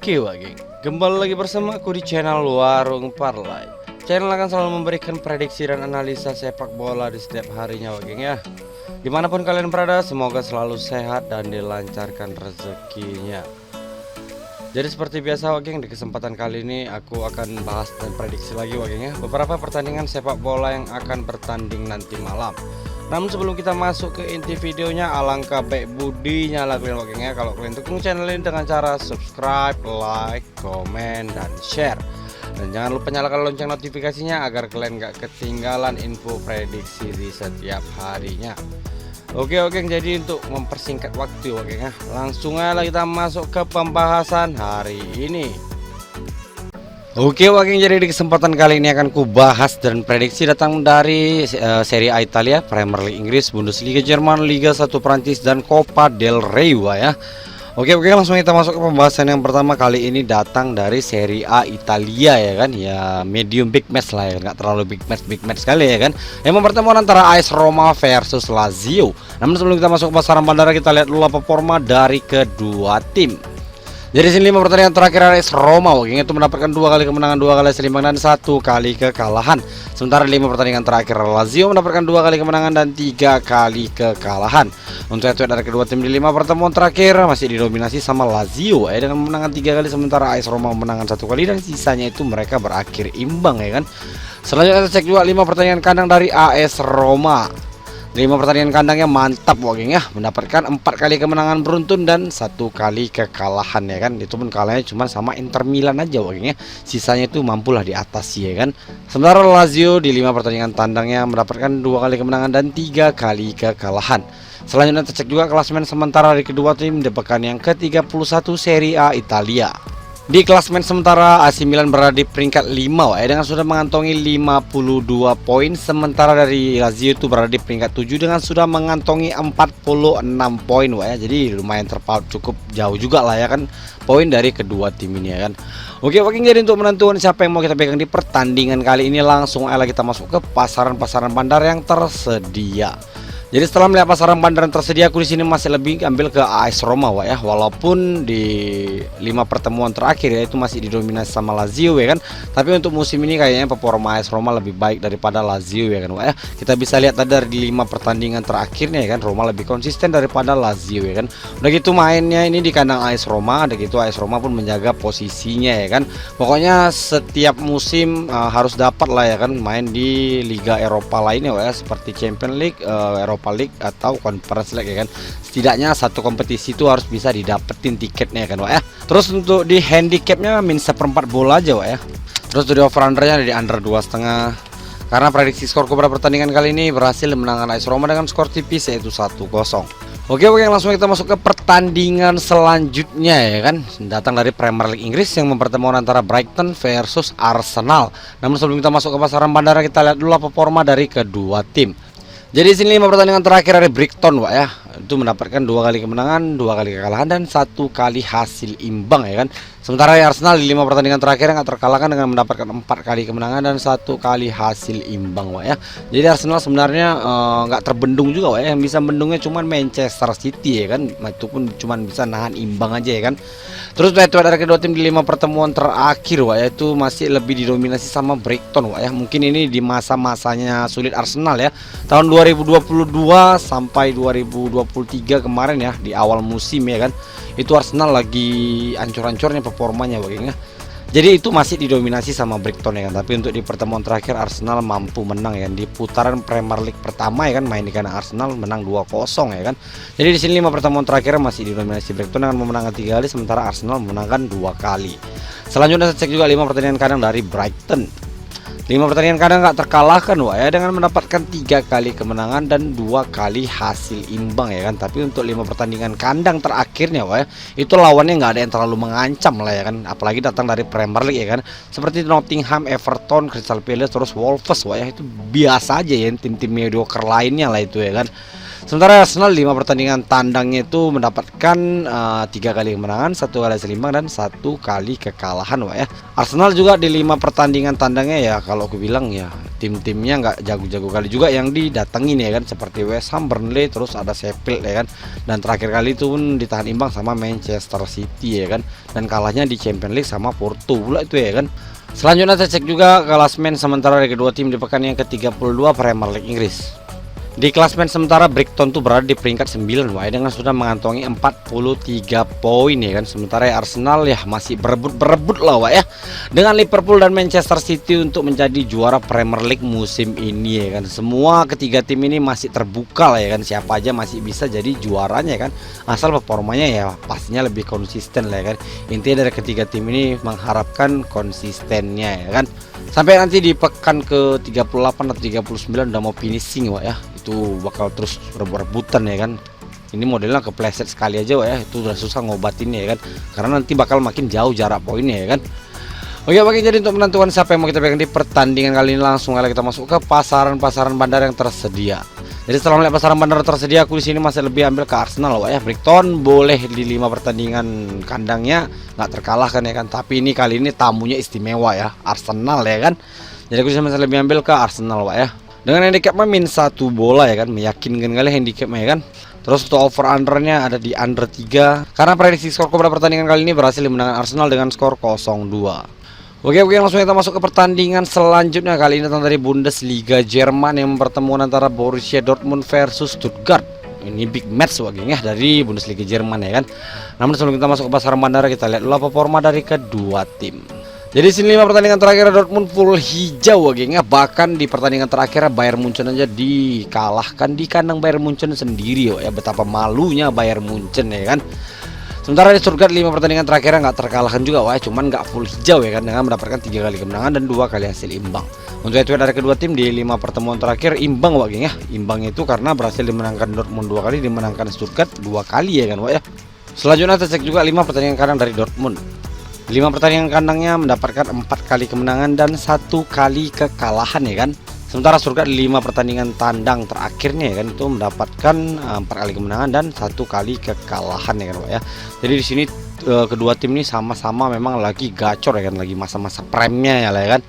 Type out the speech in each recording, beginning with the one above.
Oke wah geng, kembali lagi bersama aku di channel Warung Parlay. Channel akan selalu memberikan prediksi dan analisa sepak bola di setiap harinya wah geng ya. Dimanapun kalian berada, semoga selalu sehat dan dilancarkan rezekinya. Jadi seperti biasa wah geng, di kesempatan kali ini aku akan bahas dan prediksi lagi wah geng ya, beberapa pertandingan sepak bola yang akan bertanding nanti malam. Namun sebelum kita masuk ke inti videonya, alangkah baik budinya lah kalian wah geng ya, kalau kalian dukung channel ini dengan cara subscribe, like, komen, dan share. Dan jangan lupa nyalakan lonceng notifikasinya agar kalian gak ketinggalan info prediksi di setiap harinya. Oke, jadi untuk mempersingkat waktu wah geng ya, langsung aja kita masuk ke pembahasan hari ini. Oke wah geng, jadi di kesempatan kali ini akan ku bahas dan prediksi datang dari Serie A Italia, Premier League Inggris, Bundesliga Jerman, Liga 1 Prancis, dan Copa del Rey wah ya. Oke, langsung kita masuk ke pembahasan yang pertama. Kali ini datang dari Serie A Italia ya kan, ya medium big match lah ya, nggak terlalu big match sekali ya kan. Yang mempertemukan antara AS Roma versus Lazio. Namun sebelum kita masuk ke pasaran bandara, kita lihat dulu performa dari kedua tim. Jadi sini 5 pertandingan terakhir AS Roma itu mendapatkan 2 kali kemenangan, 2 kali seimbang, dan 1 kali kekalahan. Sementara 5 pertandingan terakhir Lazio mendapatkan 2 kali kemenangan dan 3 kali kekalahan. Untuk itu dari kedua tim di 5 pertemuan terakhir masih didominasi sama Lazio dengan memenangkan 3 kali, sementara AS Roma memenangkan 1 kali dan sisanya itu mereka berakhir imbang ya kan. Selanjutnya kita cek juga 5 pertandingan kandang dari AS Roma. 5 pertandingan kandangnya mantap wah geng ya, mendapatkan 4 kali kemenangan beruntun dan 1 kali kekalahan ya kan. Itu pun kalahnya cuma sama Inter Milan aja wah geng ya, sisanya itu mampulah diatasi ya kan. Sementara Lazio di 5 pertandingan tandangnya mendapatkan 2 kali kemenangan dan 3 kali kekalahan. Selanjutnya kita cek juga klasemen sementara dari kedua tim di pekan yang ke-31 Serie A Italia. Di klasemen sementara AC Milan berada di peringkat 5 dengan sudah mengantongi 52 poin, sementara dari Lazio itu berada di peringkat 7 dengan sudah mengantongi 46 poin ya. Jadi lumayan terpaut, cukup jauh juga lah ya kan poin dari kedua tim ini ya kan. Oke, jadi untuk menentukan siapa yang mau kita pegang di pertandingan kali ini, langsung aja kita masuk ke pasaran bandar yang tersedia. Jadi setelah melihat pasaran bandar yang tersedia, aku di sini masih lebih ambil ke AS Roma ya, walaupun di 5 pertemuan terakhir ya itu masih didominasi sama Lazio ya kan. Tapi untuk musim ini kayaknya performa AS Roma lebih baik daripada Lazio ya kan ya. Kita bisa lihat tadi dari 5 pertandingan terakhirnya ya kan, Roma lebih konsisten daripada Lazio ya kan. Udah gitu mainnya ini di kandang AS Roma, udah gitu AS Roma pun menjaga posisinya ya kan. Pokoknya setiap musim harus dapat lah ya kan main di Liga Eropa lainnya ya, seperti Champions League, Europa League atau Conference League ya kan. Setidaknya satu kompetisi itu harus bisa didapetin tiketnya ya kan wah ya. Terus untuk di handicapnya min 1/4 bola aja wah ya. Terus di over undernya ada di under 2,5. Karena prediksi skor pada pertandingan kali ini berhasil menangkan AS Roma dengan skor tipis yaitu 1-0. Oke, langsung kita masuk ke pertandingan selanjutnya ya kan. Datang dari Premier League Inggris yang mempertemukan antara Brighton versus Arsenal. Namun sebelum kita masuk ke pasaran bandara, kita lihat dulu performa dari kedua tim. Jadi sini 5 pertandingan terakhir dari Brighton wah ya, itu mendapatkan 2 kali kemenangan, 2 kali kekalahan, dan 1 kali hasil imbang ya kan. Sementara Arsenal di 5 pertandingan terakhir nggak terkalahkan dengan mendapatkan 4 kali kemenangan dan 1 kali hasil imbang wah ya. Jadi Arsenal sebenarnya nggak terbendung juga wah ya, yang bisa bendungnya cuman Manchester City ya kan, itu pun cuman bisa nahan imbang aja ya kan. Terus dari kedua tim di 5 pertemuan terakhir wah ya, itu masih lebih didominasi sama Brighton wah ya. Mungkin ini di masa-masanya sulit Arsenal ya, tahun 2022 sampai 2023 kemarin ya, di awal musim ya kan, itu Arsenal lagi ancur-ancurnya performanya bagaimana. Jadi itu masih didominasi sama Brighton ya kan. Tapi untuk di pertemuan terakhir Arsenal mampu menang ya kan. Di putaran Premier League pertama ya kan, main di kandang Arsenal menang 2-0 ya kan. Jadi di sini 5 pertemuan terakhir masih didominasi Brighton dengan memenangkan 3 kali, sementara Arsenal memenangkan 2 kali. Selanjutnya saya cek juga 5 pertandingan kandang dari Brighton. 5 pertandingan kandang gak terkalahkan wah ya, dengan mendapatkan 3 kali kemenangan dan 2 kali hasil imbang ya kan. Tapi untuk 5 pertandingan kandang terakhirnya wah ya, itu lawannya nggak ada yang terlalu mengancam lah ya kan, apalagi datang dari Premier League ya kan, seperti Nottingham, Everton, Crystal Palace, terus Wolves wah ya, itu biasa aja ya, tim-tim mediocre lainnya lah itu ya kan. Sementara Arsenal 5 pertandingan tandangnya itu mendapatkan 3 kali kemenangan, 1 kali seimbang, dan 1 kali kekalahan wah ya. Arsenal juga di 5 pertandingan tandangnya ya, kalau aku bilang ya tim-timnya nggak jago-jago kali juga yang didatengin ya kan, seperti West Ham, Burnley, terus ada Sheffield ya kan. Dan terakhir kali itu pun ditahan imbang sama Manchester City ya kan, dan kalahnya di Champions League sama Porto pula itu ya kan. Selanjutnya kita cek juga klasemen sementara dari kedua tim di pekan yang ke-32 Premier League Inggris. Di klasmen sementara Brighton tuh berada di peringkat 9 wah, dengan sudah mengantongi 43 poin ya kan. Sementara Arsenal ya masih berebut lah wah ya, dengan Liverpool dan Manchester City untuk menjadi juara Premier League musim ini ya kan. Semua ketiga tim ini masih terbuka lah ya kan, siapa aja masih bisa jadi juaranya ya kan, asal performanya ya pastinya lebih konsisten lah ya kan. Intinya dari ketiga tim ini mengharapkan konsistennya ya kan, sampai nanti di pekan ke 38 atau 39 udah mau finishing wah ya, itu bakal terus rebut-rebutan ya kan. Ini modelnya kepleset sekali aja wah ya, itu udah susah ngobatinnya ya kan, karena nanti bakal makin jauh jarak poinnya ya kan. Oke, jadi untuk menentukan siapa yang mau kita pegang di pertandingan kali ini, langsung kali kita masuk ke pasaran-pasaran bandar yang tersedia. Jadi setelah melihat pasaran bandar tersedia, aku di sini masih lebih ambil ke Arsenal wah ya. Brighton boleh di 5 pertandingan kandangnya nggak terkalahkan ya kan, tapi ini kali ini tamunya istimewa ya, Arsenal ya kan. Jadi aku masih lebih ambil ke Arsenal wah ya, dengan handicapnya min 1 bola ya kan, meyakinkan kali handicapnya ya kan. Terus untuk over undernya ada di under 3, karena prediksi skor pada pertandingan kali ini berhasil dimenangkan Arsenal dengan skor 0-2. Oke, langsung kita masuk ke pertandingan selanjutnya. Kali ini tentang dari Bundesliga Jerman yang mempertemukan antara Borussia Dortmund versus Stuttgart. Ini big match wah geng ya dari Bundesliga Jerman ya kan. Namun sebelum kita masuk ke pasaran bandara, kita lihat dulu apa performa dari kedua tim. Jadi sini 5 pertandingan terakhir Dortmund full hijau wah geng ya. Bahkan di pertandingan terakhir Bayern Munchen aja dikalahkan di kandang Bayern Munchen sendiri wah ya. Betapa malunya Bayern Munchen ya kan. Sementara di Stuttgart 5 pertandingan terakhirnya nggak terkalahkan juga wah, cuman nggak full hijau ya kan, dengan mendapatkan 3 kali kemenangan dan 2 kali hasil imbang. Untuk itu dari kedua tim di 5 pertemuan terakhir imbang wah geng ya. Imbang itu karena berhasil dimenangkan Dortmund 2 kali, dimenangkan Stuttgart 2 kali ya kan wah ya. Selanjutnya kita cek juga 5 pertandingan kandang dari Dortmund. 5 pertandingan kandangnya mendapatkan 4 kali kemenangan dan 1 kali kekalahan ya kan. Sementara Stuttgart 5 pertandingan tandang terakhirnya ya kan, itu mendapatkan 4 kali kemenangan dan 1 kali kekalahan ya kan Pak ya. Jadi di sini kedua tim ini sama-sama memang lagi gacor ya kan, lagi masa-masa prime-nya ya lah ya kan.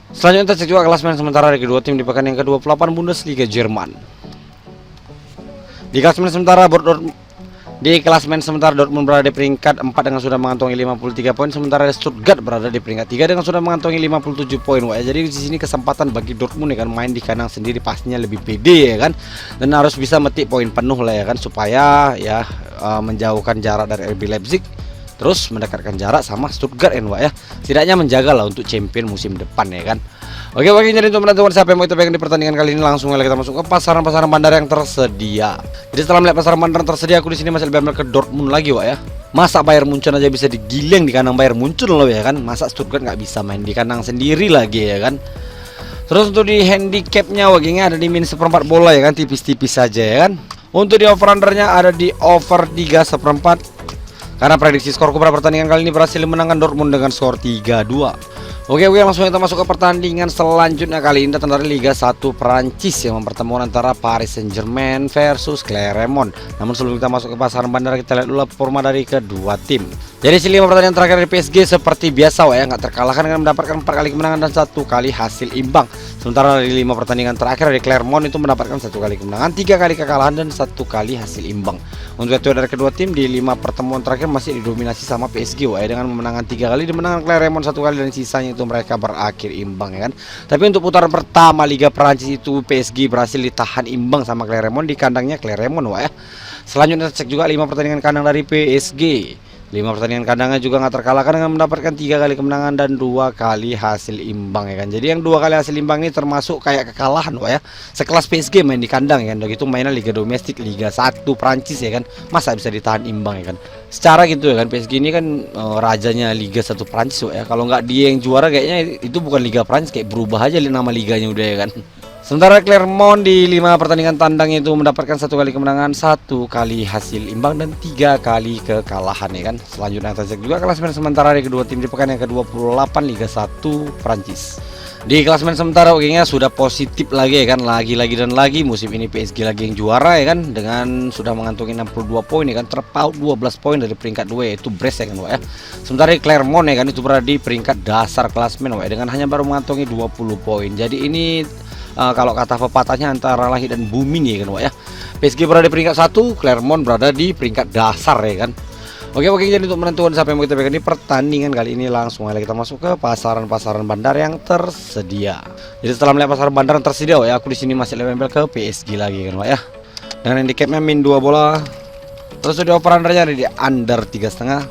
Selanjutnya kita cek juga klasemen sementara dari kedua tim di pekan yang ke-28 Bundesliga Jerman. Di klasemen sementara Dortmund berada di peringkat 4 dengan sudah mengantongi 53 poin, sementara Stuttgart berada di peringkat 3 dengan sudah mengantongi 57 poin. Wah, jadi di sini kesempatan bagi Dortmund ya kan, main di kandang sendiri pastinya lebih pede ya kan, dan harus bisa metik poin penuh lah ya kan, supaya ya menjauhkan jarak dari RB Leipzig, terus mendekatkan jarak sama Stuttgart ya, setidaknya menjaga lah untuk champion musim depan ya kan. Oke, jadi untuk menentukan siapa yang mau kita pegang di pertandingan kali ini, langsung aja kita masuk ke pasaran-pasaran bandar yang tersedia. Jadi setelah melihat pasaran bandar yang tersedia, aku di sini masih lebih ambil ke Dortmund lagi wah ya. Masa Bayern Munchen aja bisa digileng di kandang Bayern Munchen loh ya kan, masa Stuttgart nggak bisa main di kandang sendiri lagi ya kan. Terus untuk di handicapnya wah gengnya ada di min 1/4 bola ya kan, tipis-tipis saja ya kan. Untuk di over undernya ada di over 3/4, karena prediksi skor pada pertandingan kali ini berhasil menangkan Dortmund dengan skor 3-2. Oke, langsung kita masuk ke pertandingan selanjutnya. Kali ini datang dari Liga 1 Prancis yang mempertemukan antara Paris Saint-Germain versus Clermont. Namun sebelum kita masuk ke pasaran bandar, kita lihat dulu performa dari kedua tim. Jadi si 5 pertandingan terakhir dari PSG seperti biasa wah ya, nggak terkalahkan dengan mendapatkan 4 kali kemenangan dan 1 kali hasil imbang. Sementara dari 5 pertandingan terakhir dari Clermont itu mendapatkan 1 kali kemenangan, 3 kali kekalahan dan 1 kali hasil imbang. Untuk itu dari kedua tim di 5 pertemuan terakhir masih didominasi sama PSG wah ya, dengan memenangkan 3 kali, dimenangkan Clermont 1 kali, dan sisanya itu mereka berakhir imbang ya kan. Tapi untuk putaran pertama Liga Prancis itu PSG berhasil ditahan imbang sama Clermont di kandangnya Clermont wah ya. Selanjutnya cek juga 5 pertandingan kandang dari PSG. 5 pertandingan kandangnya juga nggak terkalahkan dengan mendapatkan 3 kali kemenangan dan 2 kali hasil imbang ya kan. Jadi yang 2 kali hasil imbang ini termasuk kayak kekalahan wah ya. Sekelas PSG main di kandang ya kan, begitu mainnya Liga Domestik Liga 1 Prancis ya kan, masa bisa ditahan imbang ya kan. Secara gitu ya kan, PSG ini kan rajanya Liga 1 Prancis wah ya. Kalau nggak dia yang juara kayaknya itu bukan Liga Prancis, kayak berubah aja nama liganya udah ya kan. Sementara Clermont di 5 pertandingan tandang itu mendapatkan 1 kali kemenangan, 1 kali hasil imbang dan 3 kali kekalahan ya kan. Selanjutnya kita cek juga klasemen sementara dari kedua tim di pekan yang ke-28 Liga 1 Prancis. Di klasemen sementara gengnya sudah positif lagi ya kan, lagi-lagi dan lagi musim ini PSG lagi yang juara ya kan, dengan sudah mengantongi 62 poin ya kan, terpaut 12 poin dari peringkat 2 yaitu Brest ya kan Wak ya. Sementara di Clermont ya kan itu berada di peringkat dasar klasemen Wak ya, dengan hanya baru mengantongi 20 poin. Jadi ini kalau kata pepatahnya antara langit dan bumi nih ya kan Wak ya. PSG berada di peringkat 1, Clermont berada di peringkat dasar ya kan. Oke, jadi untuk menentukan siapa yang mau kita pegang di pertandingan kali ini, langsung aja kita masuk ke pasaran-pasaran bandar yang tersedia. Jadi setelah melihat pasaran bandar yang tersedia, ya aku di sini masih lebih ke PSG lagi kan, Pak ya. Dengan handicapnya min 2 bola. Terus di over undernya ada di under 3,5.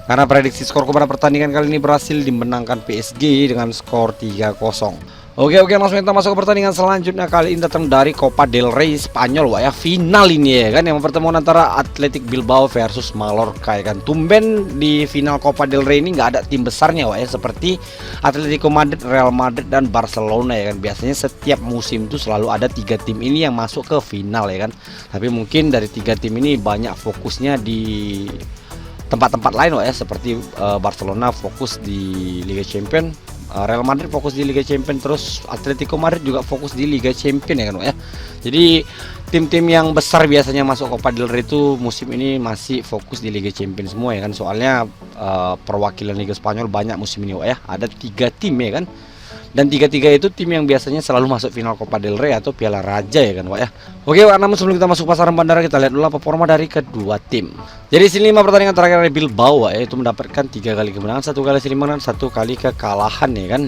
Karena prediksi skor kepada pertandingan kali ini berhasil dimenangkan PSG dengan skor 3-0. Oke, langsung kita masuk ke pertandingan selanjutnya. Kali ini datang dari Copa del Rey Spanyol Wak ya, final ini ya kan, yang pertemuan antara Athletic Bilbao versus Mallorca ya kan. Tumben di final Copa del Rey ini nggak ada tim besarnya Wak ya, seperti Atletico Madrid, Real Madrid dan Barcelona ya kan. Biasanya setiap musim itu selalu ada 3 tim ini yang masuk ke final ya kan. Tapi mungkin dari 3 tim ini banyak fokusnya di tempat-tempat lain Wak ya, seperti Barcelona fokus di Liga Champions, Real Madrid fokus di Liga Champions, terus Atletico Madrid juga fokus di Liga Champions ya kan Wak ya. Jadi tim-tim yang besar biasanya masuk Copa del Rey itu musim ini masih fokus di Liga Champions semua ya kan. Soalnya perwakilan Liga Spanyol banyak musim ini Wak ya, ada 3 tim ya kan. Dan 3-3 itu tim yang biasanya selalu masuk final Copa del Rey atau Piala Raja ya kan Wak ya. Oke Wak, namun sebelum kita masuk pasaran bandara, kita lihat dulu apa performa dari kedua tim. Jadi sini 5 pertandingan terakhir dari Bilbao Wak ya, itu mendapatkan 3 kali kemenangan, 1 kali kemenangan, 1 kali kekalahan ya kan.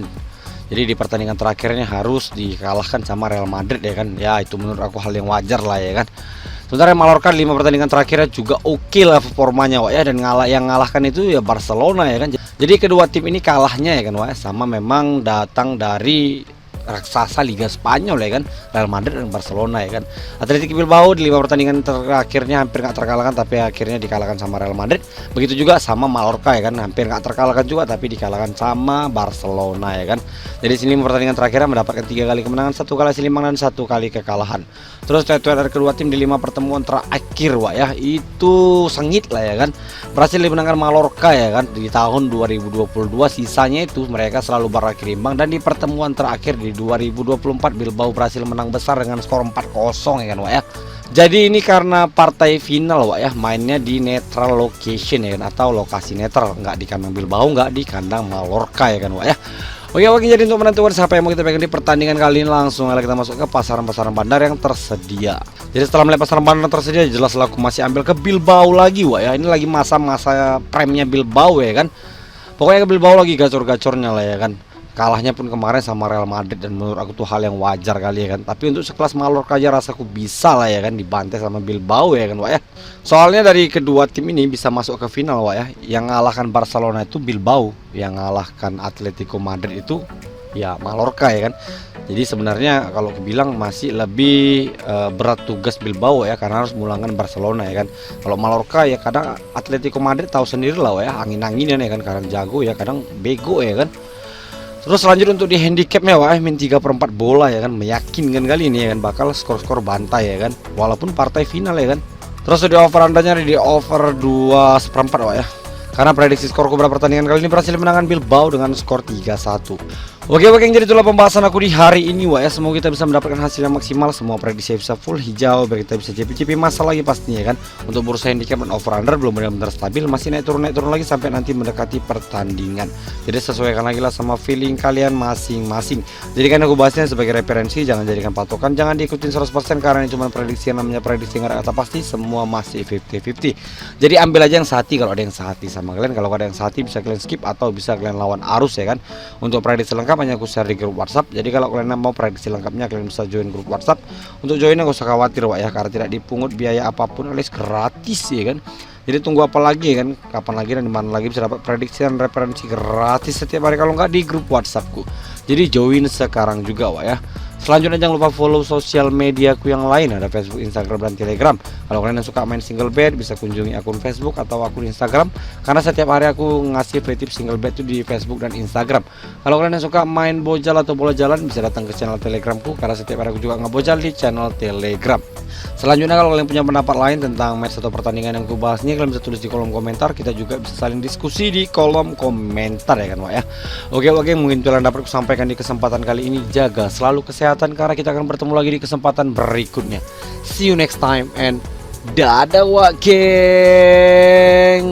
Jadi di pertandingan terakhirnya harus dikalahkan sama Real Madrid ya kan. Ya itu menurut aku hal yang wajar lah ya kan. Sementara Mallorca 5 pertandingan terakhirnya juga oke lah performanya Wak ya, dan yang ngalahkan itu ya Barcelona ya kan. Jadi kedua tim ini kalahnya ya kan Wak, sama memang datang dari raksasa Liga Spanyol ya kan, Real Madrid dan Barcelona ya kan. Athletic Bilbao di 5 pertandingan terakhirnya hampir nggak terkalahkan, tapi akhirnya dikalahkan sama Real Madrid. Begitu juga sama Mallorca ya kan, hampir nggak terkalahkan juga tapi dikalahkan sama Barcelona ya kan. Jadi sini 5 pertandingan terakhirnya mendapatkan 3 kali kemenangan, 1 kali kemenangan dan 1 kali kekalahan. Terus tetuan dari kedua tim di 5 pertemuan terakhir Wak ya, itu sengit lah ya kan. Berhasil dimenangkan Mallorca ya kan di tahun 2022, sisanya itu mereka selalu berakhir imbang, dan di pertemuan terakhir di 2024 Bilbao berhasil menang besar dengan skor 4-0 ya kan Wak ya. Jadi ini karena partai final Wak ya, mainnya di neutral location ya kan, atau lokasi netral, nggak di kandang Bilbao, nggak di kandang Mallorca ya kan Wak ya. Oke, jadi untuk menentukan siapa yang mau kita pegang di pertandingan kali ini, langsung aja kita masuk ke pasaran-pasaran bandar yang tersedia. Jadi setelah melihat pasaran bandar yang tersedia, jelas lah aku masih ambil ke Bilbao lagi Wak ya. Ini lagi masa-masa prime-nya Bilbao ya kan. Pokoknya ke Bilbao lagi gacor-gacornya lah ya kan. Kalahnya pun kemarin sama Real Madrid, dan menurut aku tuh hal yang wajar kali ya kan. Tapi untuk sekelas Mallorca aja rasaku bisa lah ya kan dibantai sama Bilbao ya kan Wak ya. Soalnya dari kedua tim ini bisa masuk ke final Wak ya. Yang ngalahkan Barcelona itu Bilbao, yang ngalahkan Atletico Madrid itu ya Mallorca ya kan. Jadi sebenarnya kalau aku bilang masih lebih berat tugas Bilbao ya, karena harus mulangkan Barcelona ya kan. Kalau Mallorca ya kadang Atletico Madrid tahu sendiri lah ya, angin-anginan ya kan, kadang jago ya, kadang bego ya kan. Terus lanjut untuk di handicapnya Wak, min 3/4 bola ya kan, meyakinkan kali ini ya kan, bakal skor-skor bantai ya kan, walaupun partai final ya kan. Terus di over undernya di over 2/4 Wak ya. Karena prediksi skor kepada pertandingan kali ini berhasil menangkan Bilbao dengan skor 3-1. Oke, jadi itulah pembahasan aku di hari ini Wak ya. Semoga kita bisa mendapatkan hasil yang maksimal, semua prediksi bisa full hijau, biar kita bisa JP-JP masa lagi pastinya kan. Untuk bursa handicap dan over under belum benar-benar stabil, masih naik turun lagi sampai nanti mendekati pertandingan. Jadi sesuaikan lagi lah sama feeling kalian masing-masing. Jadi kan aku bahasnya sebagai referensi, jangan jadikan patokan, jangan diikutin 100% karena ini cuma prediksi, yang namanya prediksi nggak ada kata pasti, semua masih 50-50. Jadi ambil aja yang sehati kalau ada yang sehati sama kalian, kalau ada yang sehati bisa kalian skip atau bisa kalian lawan arus ya kan. Untuk prediksi lengkap hanya aku share di grup WhatsApp. Jadi kalau kalian mau prediksi lengkapnya, kalian bisa join grup WhatsApp. Untuk joinnya gak usah khawatir Wak ya, karena tidak dipungut biaya apapun, alias gratis ya kan. Jadi tunggu apa lagi ya kan, kapan lagi dan dimana lagi bisa dapat prediksi dan referensi gratis setiap hari kalau nggak di grup WhatsAppku. Jadi join sekarang juga Wak ya. Selanjutnya jangan lupa follow sosial mediaku yang lain, ada Facebook, Instagram, dan Telegram. Kalau kalian yang suka main single bed bisa kunjungi akun Facebook atau akun Instagram, karena setiap hari aku ngasih free tips single bed itu di Facebook dan Instagram. Kalau kalian yang suka main bojal atau bola jalan bisa datang ke channel Telegramku, karena setiap hari aku juga ngebojal di channel Telegram. Selanjutnya kalau kalian punya pendapat lain tentang match atau pertandingan yang kubahas ini, kalian bisa tulis di kolom komentar. Kita juga bisa saling diskusi di kolom komentar ya kan Wak ya. Oke, mungkin itu yang dapat aku sampaikan di kesempatan kali ini. Jaga selalu kesehatan, karena kita akan bertemu lagi di kesempatan berikutnya. See you next time and dadah Wak geng.